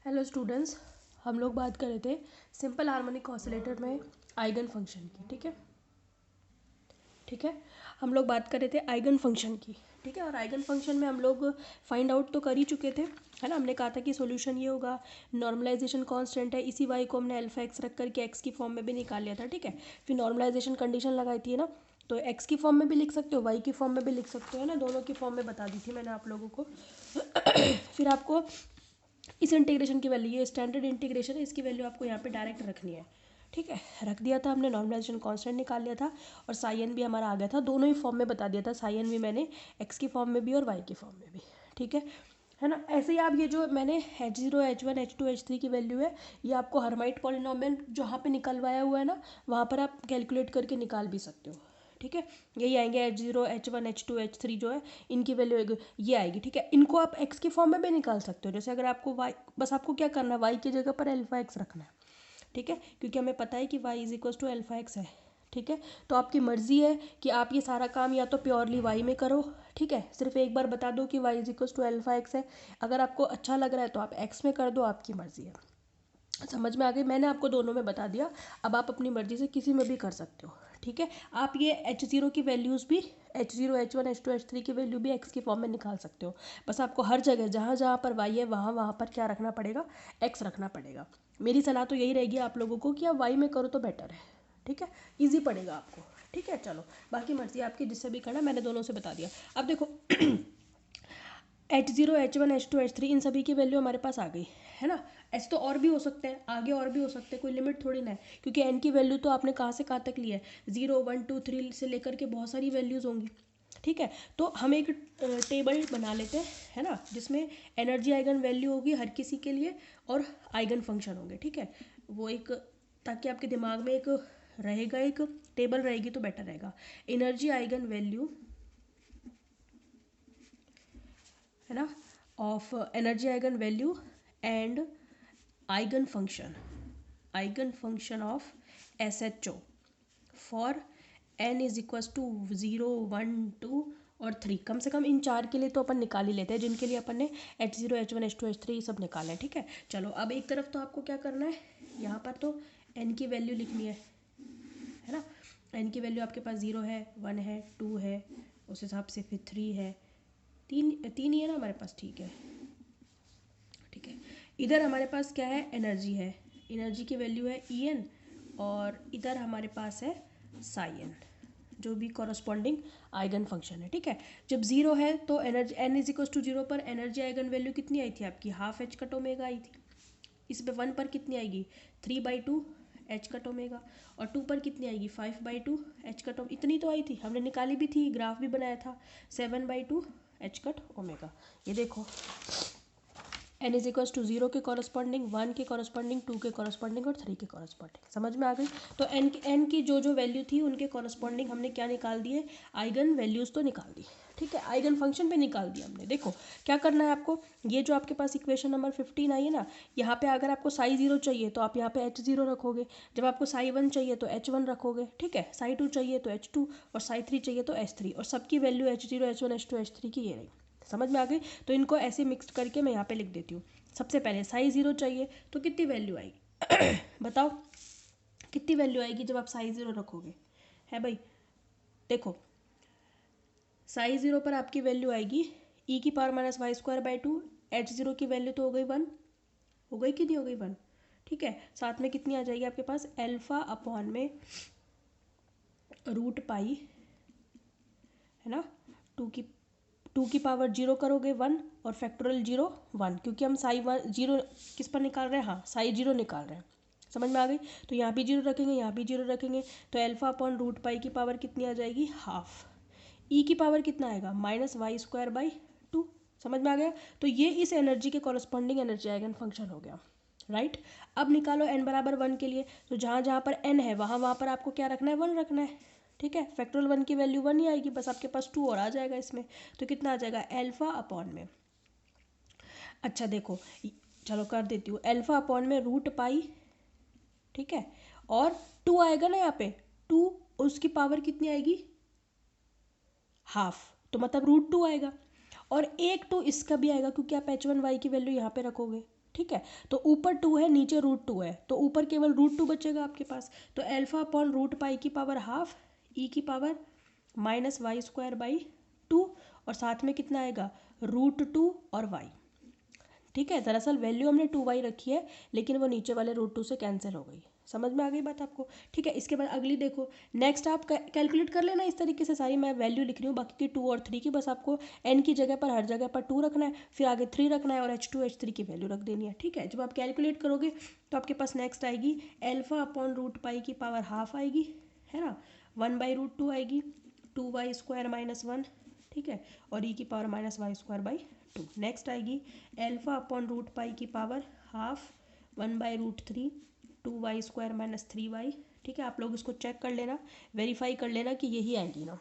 Hello students, हम लोग बात कर रहे थे सिंपल हार्मोनिक ऑसिलेटर में आइगन फंक्शन की। ठीक है, हम लोग बात कर रहे थे आइगन फंक्शन की। ठीक है, और आइगन फंक्शन में हम लोग फाइंड आउट तो कर ही चुके थे, है ना। हमने कहा था कि सॉल्यूशन ये होगा, नॉर्मलाइजेशन कांस्टेंट है, इसी वाई को हमने अल्फा एक्स रख करके एक्स की फॉर्म में भी निकाल लिया था। ठीक है, फिर नॉर्मलाइजेशन कंडीशन लगाई थी ना, तो एक्स की फॉर्म में भी लिख सकते हो, वाई की फॉर्म में भी लिख सकते हो, है ना। दोनों की फॉर्म में बता दी थी मैंने आप लोगों को। फिर आपको इस इंटीग्रेशन की वैल्यू, ये स्टैंडर्ड इंटीग्रेशन है, इसकी वैल्यू आपको यहाँ पे डायरेक्ट रखनी है। ठीक है, रख दिया था हमने, नॉर्मलाइजेशन कांस्टेंट निकाल लिया था और साई एन भी हमारा आ गया था। दोनों ही फॉर्म में बता दिया था, साई एन भी मैंने एक्स की फॉर्म में भी और वाई की फॉर्म में भी। ठीक है ना। ऐसे ही आप ये जो मैंने H0 H1 H2 H3 की वैल्यू है, ये आपको हर्माइट पॉलिनोमियल जहाँ पे निकलवाया हुआ है ना, वहाँ पर आप कैलकुलेट करके निकाल भी सकते हो। ठीक है, यही आएंगे H0 H1 H2 H3 जो है, इनकी वैल्यू ये आएगी। ठीक है, इनको आप x की फॉर्म में भी निकाल सकते हो। जैसे अगर आपको y, बस आपको क्या करना है, y की जगह पर अल्फा x रखना है। ठीक है, क्योंकि हमें पता है कि y is equal to alpha x है। ठीक है, तो आपकी मर्ज़ी है कि आप ये सारा काम या तो प्योरली y में करो। ठीक है, सिर्फ एक बार बता दो कि y is equal to alpha x है। अगर आपको अच्छा लग रहा है तो आप x में कर दो, आपकी मर्ज़ी है। समझ में आ गई, मैंने आपको दोनों में बता दिया। अब आप अपनी मर्ज़ी से किसी में भी कर सकते हो। ठीक है, आप ये H0 की वैल्यूज़ भी, H0 H1 H2 H3 की वैल्यू भी x की फॉर्म में निकाल सकते हो। बस आपको हर जगह जहाँ जहाँ पर y है वहाँ वहाँ पर क्या रखना पड़ेगा, x रखना पड़ेगा। मेरी सलाह तो यही रहेगी आप लोगों को कि आप y में करो तो बेटर है। ठीक है, ईजी पड़ेगा आपको। ठीक है, चलो बाकी मर्ज़ी आपकी, जिससे भी करना, मैंने दोनों से बता दिया। अब देखो H0 H1 H2 H3 इन सभी की वैल्यू हमारे पास आ गई, है ना। एच तो और भी हो सकते हैं, आगे और भी हो सकते हैं, कोई लिमिट थोड़ी ना है, क्योंकि एन की वैल्यू तो आपने कहाँ से कहाँ तक ली है, 0 1 2 3 से लेकर के बहुत सारी वैल्यूज़ होंगी। ठीक है, तो हम एक टेबल बना लेते हैं, है ना, जिसमें एनर्जी आइगन वैल्यू होगी हर किसी के लिए और आइगन फंक्शन होंगे। ठीक है, वो एक, ताकि आपके दिमाग में एक रहेगा, एक टेबल रहेगी तो बेटर रहेगा। एनर्जी आइगन वैल्यू, है ना, of energy eigen value and eigen function of SHO for n is equals to 0 1 2 और 3। कम से कम इन चार के लिए तो अपन निकाल ही लेते हैं, जिनके लिए अपन ने H0 H1 H2 H3 सब निकाले हैं। ठीक है, चलो अब एक तरफ तो आपको क्या करना है, यहाँ पर तो n की वैल्यू लिखनी है ना। n की वैल्यू आपके पास 0 है, 1 है, 2 है, उस हिसाब से फिर 3 है, तीन ही है ना हमारे पास। ठीक है, ठीक है, इधर हमारे पास क्या है, एनर्जी है, एनर्जी की वैल्यू है En, और इधर हमारे पास है साई एन, जो भी कॉरस्पॉन्डिंग आइगन फंक्शन है। ठीक है, जब 0 है तो energy n is equal to 0 पर एनर्जी आइगन वैल्यू कितनी आई थी आपकी, हाफ एच कट ओमेगा आई थी। इस पे 1 पर कितनी आएगी, 3/2 एच कट ओमेगा, और 2 पर कितनी आएगी, 5/2 एच कट ओमेगा। इतनी तो आई थी, हमने निकाली भी थी, ग्राफ भी बनाया था, 7/2 एच कट ओमेगा। ये देखो, n इज इक्वल्स टू 0 के कॉरस्पॉन्डिंग, 1 के कॉरस्पॉन्डिंग, 2 के कॉरस्पॉन्डिंग और 3 के कॉरस्पॉन्डिंग। समझ में आ गई। तो n की जो वैल्यू थी उनके कॉरस्पॉन्डिंग हमने क्या निकाल दिए, आइगन वैल्यूज़ तो निकाल दी। ठीक है, आइगन फंक्शन पे निकाल दिया हमने। देखो क्या करना है आपको, ये जो आपके पास इक्वेशन नंबर 15 आई है ना, यहाँ पे अगर आपको साई 0 चाहिए तो आप यहाँ पे H0 रखोगे, जब आपको साई 1 चाहिए तो H1 रखोगे। ठीक है, साई 2 चाहिए तो H2, और साई 3 चाहिए तो H3, और सबकी value H0 H1 H2 H3 की ये रही। समझ में आ गई। तो इनको ऐसे मिक्स करके मैं यहाँ पे लिख देती हूँ। सबसे पहले साई 0 चाहिए तो कितनी वैल्यू आएगी बताओ, कितनी वैल्यू आएगी जब आप साई 0 रखोगे, है भाई। देखो, साई 0 पर आपकी वैल्यू आएगी e⁻² H0 की वैल्यू तो हो गई 1, हो गई कि नहीं हो गई 1। ठीक है, साथ में कितनी आ जाएगी आपके पास, अल्फा अपॉन में रूट पाई, है ना, 2 की पावर 0 करोगे 1, और फैक्टोरियल 0 1, क्योंकि हम साई 1 0 किस पर निकाल रहे हैं, हाँ साई 0 निकाल रहे हैं। समझ में आ गई। तो यहाँ भी 0 रखेंगे, यहाँ भी 0 रखेंगे, तो अल्फा अपॉन रूट पाई की पावर कितनी आ जाएगी, हाफ। ई की पावर कितना आएगा, -y²/2। समझ में आ गया। तो ये इस एनर्जी के कॉरस्पॉन्डिंग एनर्जी आइगन फंक्शन हो गया, राइट। अब निकालो n बराबर 1 के लिए, तो जहाँ जहाँ पर n है वहाँ वहाँ पर आपको क्या रखना है, 1 रखना है। ठीक है, फैक्टोरियल 1 की वैल्यू 1 ही आएगी, बस आपके पास 2 और आ जाएगा इसमें, तो कितना आ जाएगा, अल्फा अपॉन में, अच्छा देखो, चलो कर देती हूँ, अल्फा अपॉन में रूट पाई। ठीक है, और 2 आएगा ना यहाँ पे, 2 उसकी पावर कितनी आएगी, हाफ, तो मतलब √2 आएगा, और एक 2 इसका भी आएगा, क्योंकि आप H1 y की वैल्यू यहाँ पे रखोगे। ठीक है। तो ऊपर 2 है, नीचे √2 है, तो ऊपर केवल √2 बचेगा आपके पास। तो अल्फा अपॉन √पाई की पावर हाफ ई की पावर -y²/2 और साथ में कितना आएगा √2 और y। ठीक है, दरअसल वैल्यू हमने 2y रखी है लेकिन वो नीचे वाले √2 से कैंसिल हो गई। समझ में आ गई बात आपको? ठीक है, इसके बाद अगली देखो, नेक्स्ट आप कैलकुलेट कर लेना इस तरीके से, सारी मैं वैल्यू लिख रही हूँ बाकी की 2 और 3 की, बस आपको n की जगह पर हर जगह पर 2 रखना है, फिर आगे 3 रखना है और h2 h3 की वैल्यू रख देनी है। ठीक है, जब आप कैलकुलेट करोगे तो आपके पास नेक्स्ट आएगी अल्फा अपॉन √पाई की पावर हाफ आएगी, है ना, 1/√2 आएगी, 2y² - 1, ठीक है, और e की पावर -y²/2। नेक्स्ट आएगी अल्फा अपॉन √पाई की पावर हाफ 1/√3, 2y² - 3y। ठीक है, आप लोग इसको चेक कर लेना, वेरीफाई कर लेना कि यही आएंगी ना,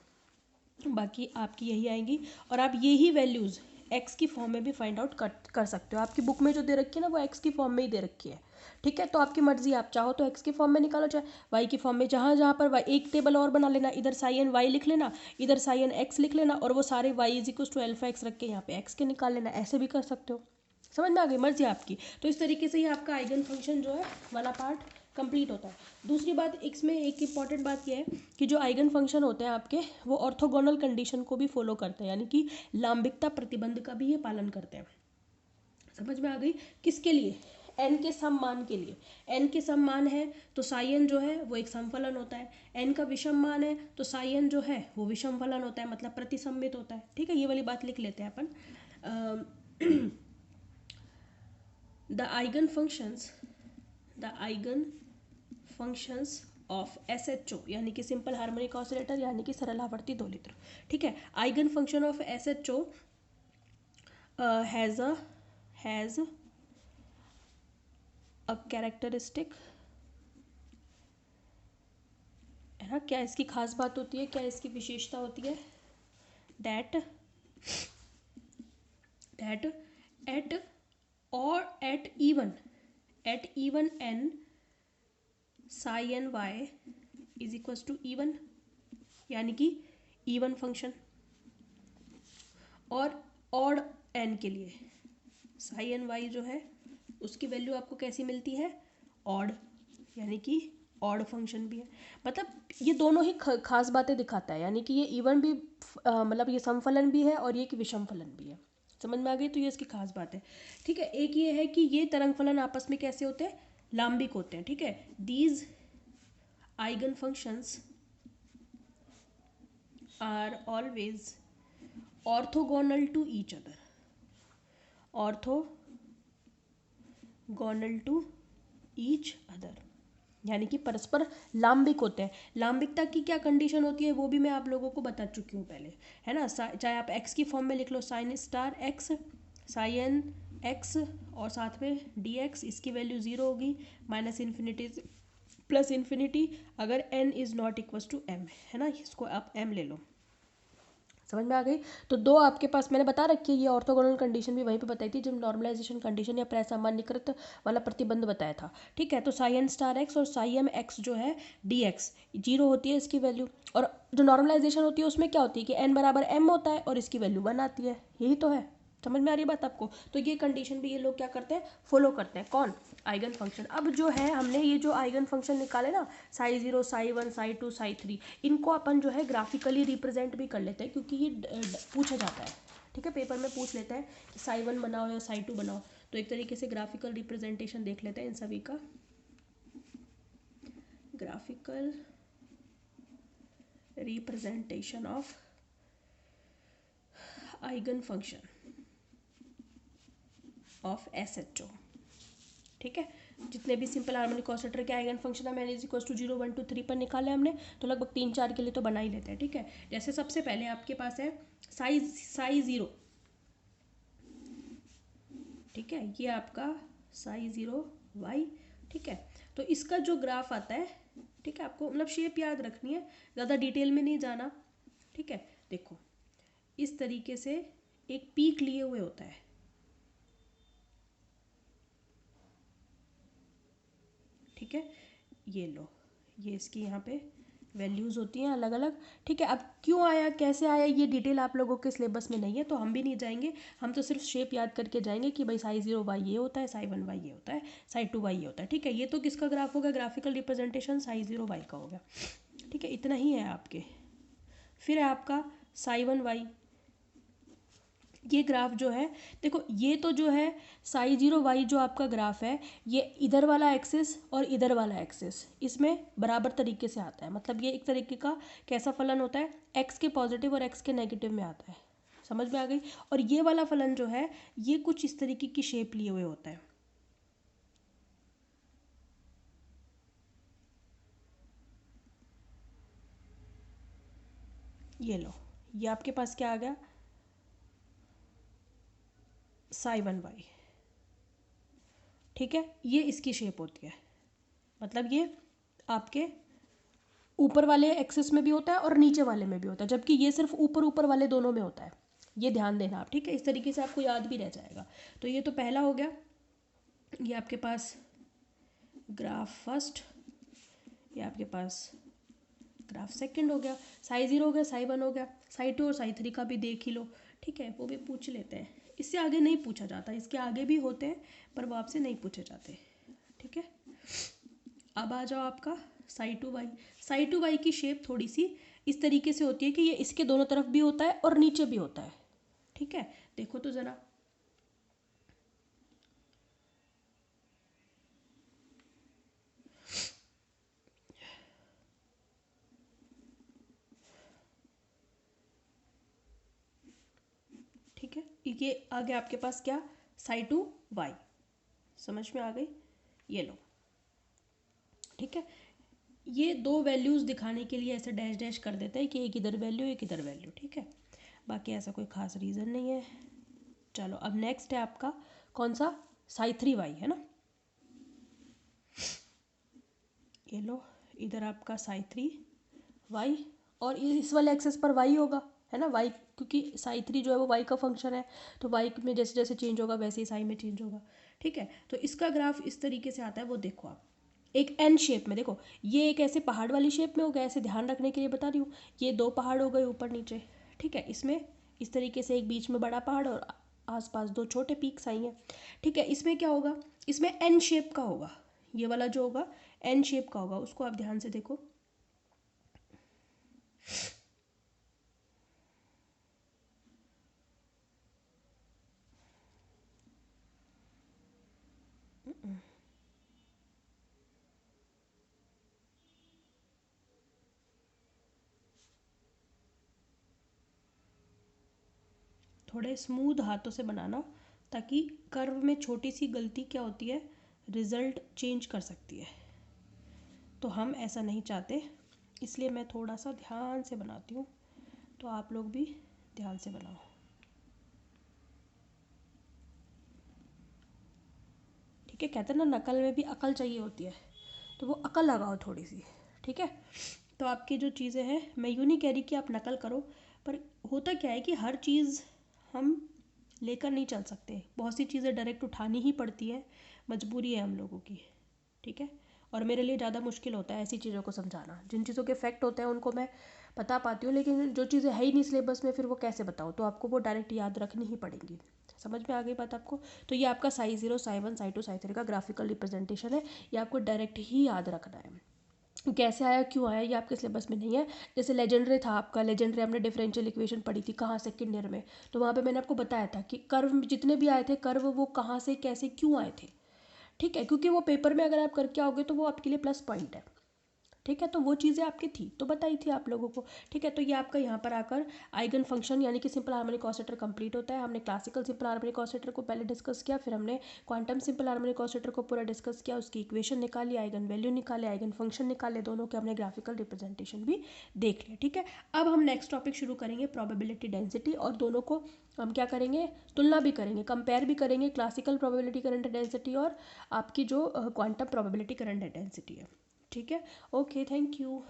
बाकी आपकी यही आएंगी। और आप यही वैल्यूज़ एक्स की फॉर्म में भी फाइंड आउट कर सकते हो। आपकी बुक में जो दे रखी है ना वो एक्स की फॉर्म में ही दे रखी है। ठीक है, तो आपकी मर्जी, आप चाहो तो एक्स की फॉर्म में निकालो, चाहे वाई की फॉर्म में, जहाँ जहाँ पर वाई, एक टेबल और बना लेना, इधर साइन वाई लिख लेना, इधर साइन एक्स लिख लेना, और वो सारे y is equal to alpha x रख के यहाँ पे एक्स के निकाल लेना, ऐसे भी कर सकते हो। समझ में आ गई? मर्जी आपकी। तो इस तरीके से ही आपका आइगन फंक्शन जो है वाला पार्ट कंप्लीट होता है। दूसरी बात, इसमें एक इंपॉर्टेंट बात यह है कि जो आइगन फंक्शन होते हैं आपके, वो ऑर्थोगोनल कंडीशन को भी फॉलो करते हैं, यानी कि लांबिकता प्रतिबंध का भी ये पालन करते हैं। समझ में आ गई? किसके लिए? एन के सम मान के लिए। एन के सम मान है तो साई एन जो है वो एक समफलन होता है, एन का विषम मान है तो साई एन जो है वो विषम फलन होता है, मतलब प्रतिसम्मित होता है। ठीक है, ये वाली बात लिख लेते हैं अपन। the eigen functions of SHO यानी कि सिंपल हार्मोनिक ऑसिलेटर, यानी कि सरल आवर्ती दोलित्र। ठीक है, eigen function of SHO has a characteristic, है ना, क्या इसकी खास बात होती है, क्या इसकी विशेषता होती है, that at or at even n psi n y is equals to even, यानी कि इवन फंक्शन। और ऑड n के लिए psi n y जो है उसकी वैल्यू आपको कैसी मिलती है, ऑड, यानी कि ऑड फंक्शन भी है। मतलब ये दोनों ही खास बातें दिखाता है, यानी कि ये इवन भी मतलब ये समफलन भी है और ये कि विषम फलन भी है। समझ में आ गई? तो ये इसकी खास बात है। ठीक है, एक ये है कि ये तरंग फलन आपस में कैसे होते हैं, लांबिक होते हैं। ठीक है, these eigen functions are always orthogonal to each other, orthogonal to each other, यानी कि परस्पर लांबिक होते हैं। लांबिकता की क्या कंडीशन होती है वो भी मैं आप लोगों को बता चुकी हूँ पहले, है ना। चाहे आप एक्स की फॉर्म में लिख लो, sign star x, sign x, और साथ में डी एक्स, इसकी वैल्यू 0 होगी, -इन्फिनिटी +इन्फिनिटी, अगर n is not equal to m, है ना, इसको आप m ले लो। समझ में आ गई? तो दो आपके पास मैंने बता रखी है, ये ऑर्थोगोनल कंडीशन भी वहीं पे बताई थी जब नॉर्मलाइजेशन कंडीशन या प्रसामान्यकृत वाला प्रतिबंध बताया था। ठीक है, तो साई एन स्टार एक्स और साई एम एक्स जो है डी एक्स 0 होती है इसकी वैल्यू, और जो नॉर्मलाइजेशन होती है उसमें क्या होती है कि n बराबर m होता है और इसकी वैल्यू 1 आती है। यही तो है। समझ में आ रही है बात आपको? तो ये कंडीशन भी ये लोग क्या करते हैं, फॉलो करते हैं। कौन? Eigen function. अब जो है हमने ये जो आइगन फंक्शन निकाले ना, साई 0, साई 1, साई 2, साई 3, इनको अपन जो है ग्राफिकली रिप्रेजेंट भी कर लेते हैं, क्योंकि ये पूछा जाता है। ठीक है, पेपर में पूछ लेता है कि साई 1 बनाओ या साई 2 बनाओ, तो एक तरीके से ग्राफिकल रिप्रेजेंटेशन देख लेते हैं इन सभी का। Graphical representation of eigen function of SHO। ठीक है, जितने भी सिंपल हार्मोनिक ऑसिलेटर के आइगन फंक्शन है मैंने इक्वल टू 0, 1, 2, 3 पर निकाले हमने, तो लगभग 3, 4 के लिए तो बना ही लेते हैं। ठीक है, जैसे सबसे पहले आपके पास है साई 0। ठीक है, ये आपका साई 0 y। ठीक है, तो इसका जो ग्राफ आता है, ठीक है, आपको मतलब शेप याद रखनी है, ज़्यादा डिटेल में नहीं जाना। ठीक है, देखो इस तरीके से एक पीक लिए हुए होता है। ठीक है, ये लो, ये इसकी यहाँ पे वैल्यूज़ होती हैं अलग अलग, ठीक है। अब क्यों आया, कैसे आया, ये डिटेल आप लोगों के सिलेबस में नहीं है, तो हम भी नहीं जाएंगे। हम तो सिर्फ शेप याद करके जाएंगे कि भाई साई 0 वाई ये होता है, साई 1 वाई ये होता है, साई 2 वाई ये होता है, ठीक है। ये तो किसका ग्राफ होगा, ग्राफिकल रिप्रेजेंटेशन साई 0 वाई का होगा, ठीक है। इतना ही है आपके। फिर है आपका साई 1 वाई। ये ग्राफ जो है, देखो ये तो जो है साई 0 वाई जो आपका ग्राफ है, ये इधर वाला एक्सिस और इधर वाला एक्सिस इसमें बराबर तरीके से आता है। मतलब ये एक तरीके का कैसा फलन होता है, एक्स के पॉजिटिव और एक्स के नेगेटिव में आता है। समझ में आ गई। और ये वाला फलन जो है ये कुछ इस तरीके की शेप लिए हुए होता है। ये लो, ये आपके पास क्या आ गया, साई 1 वाई, ठीक है। ये इसकी शेप होती है। मतलब ये आपके ऊपर वाले एक्सिस में भी होता है और नीचे वाले में भी होता है, जबकि ये सिर्फ ऊपर ऊपर वाले दोनों में होता है। ये ध्यान देना आप, ठीक है। इस तरीके से आपको याद भी रह जाएगा। तो ये तो पहला हो गया। ये आपके पास ग्राफ फर्स्ट, ये आपके पास ग्राफ सेकंड हो गया। साई 0 हो गया, साई 1 हो गया, साई 2 और साई 3 का भी देख ही लो, ठीक है। वो भी पूछ लेते हैं, इससे आगे नहीं पूछा जाता। इसके आगे भी होते हैं पर वो आपसे नहीं पूछे जाते, ठीक है। अब आ जाओ आपका साई 2 वाई। साई 2 वाई की शेप थोड़ी सी इस तरीके से होती है कि ये इसके दोनों तरफ भी होता है और नीचे भी होता है, ठीक है। देखो तो ज़रा, ठीक है। ये आ गया आपके पास क्या, साई 2 वाई। समझ में आ गई। ये लो, ठीक है। ये दो वैल्यूज़ दिखाने के लिए ऐसे डैश डैश कर देता है कि एक इधर वैल्यू एक इधर वैल्यू, ठीक है। बाकी ऐसा कोई ख़ास रीज़न नहीं है। चलो अब नेक्स्ट है आपका कौन सा, साई 3 वाई, है ना। ये लो, इधर आपका साई 3 वाई और इस वाले एक्सेस पर वाई होगा, है ना। वाई क्योंकि साई 3 जो है वो वाई का फंक्शन है, तो वाई में जैसे जैसे चेंज होगा वैसे ही साई में चेंज होगा, ठीक है। तो इसका ग्राफ इस तरीके से आता है, वो देखो आप एक एन शेप में। देखो ये एक ऐसे पहाड़ वाली शेप में हो गया, ऐसे ध्यान रखने के लिए बता रही हूँ। ये दो पहाड़ हो गए ऊपर नीचे, ठीक है। इसमें इस तरीके से एक बीच में बड़ा पहाड़ और आसपास दो छोटे पीक्स आई हैं, ठीक है। इसमें क्या होगा, इसमें एन शेप का होगा। ये वाला जो होगा एन शेप का होगा, उसको आप ध्यान से देखो। थोड़े स्मूथ हाथों से बनाना, ताकि कर्व में छोटी सी गलती क्या होती है, रिज़ल्ट चेंज कर सकती है। तो हम ऐसा नहीं चाहते, इसलिए मैं थोड़ा सा ध्यान से बनाती हूँ। तो आप लोग भी ध्यान से बनाओ, ठीक है। कहते हैं ना नकल में भी अकल चाहिए होती है, तो वो अकल लगाओ थोड़ी सी, ठीक है। तो आपकी जो चीज़ें हैं, मैं यूँ नहीं कह रही कि आप नकल करो, पर होता क्या है कि हर चीज़ हम लेकर नहीं चल सकते। बहुत सी चीज़ें डायरेक्ट उठानी ही पड़ती है, मजबूरी है हम लोगों की, ठीक है। और मेरे लिए ज़्यादा मुश्किल होता है ऐसी चीज़ों को समझाना। जिन चीज़ों के फैक्ट होते हैं उनको मैं बता पाती हूँ, लेकिन जो चीज़ें है ही नहीं सिलेबस में, फिर वो कैसे बताऊँ। तो आपको वो डायरेक्ट याद रखनी ही पड़ेंगी। समझ में आ गई बात आपको। तो ये आपका साई 0 साई 1 साई 2 साई 3 का ग्राफिकल रिप्रेजेंटेशन है। ये आपको डायरेक्ट ही याद रखना है। कैसे आया क्यों आया ये आपके सिलेबस में नहीं है। जैसे लेजेंडरी था आपका, लेजेंडरी हमने डिफरेंशियल इक्वेशन पढ़ी थी कहाँ, सेकंड ईयर में। तो वहाँ पे मैंने आपको बताया था कि कर्व जितने भी आए थे कर्व, वो कहाँ से कैसे क्यों आए थे, ठीक है। क्योंकि वो पेपर में अगर आप करके आओगे तो वो आपके लिए प्लस पॉइंट है, ठीक है। तो वो चीज़ें आपकी थी तो बताई थी आप लोगों को, ठीक है। तो ये आपका यहाँ पर आकर आइगन फंक्शन यानी कि सिंपल हार्मोनिक ऑसिलेटर कंप्लीट होता है। हमने क्लासिकल सिंपल हार्मोनिक ऑसिलेटर को पहले डिस्कस किया, फिर हमने क्वांटम सिंपल हार्मोनिक ऑसिलेटर को पूरा डिस्कस किया, उसकी इक्वेशन निकाली, आइगन वैल्यू निकाले, आइगन फंक्शन निकाले, दोनों के हमने ग्राफिकल रिप्रेजेंटेशन भी देख लिया, ठीक है। अब हम नेक्स्ट टॉपिक शुरू करेंगे प्रोबेबिलिटी डेंसिटी, और दोनों को हम क्या करेंगे, तुलना भी करेंगे, कंपेयर भी करेंगे, क्लासिकल प्रोबेबिलिटी करंट डेंसिटी और आपकी जो क्वांटम प्रोबेबिलिटी करंट डेंसिटी है, ठीक है। Okay, thank you.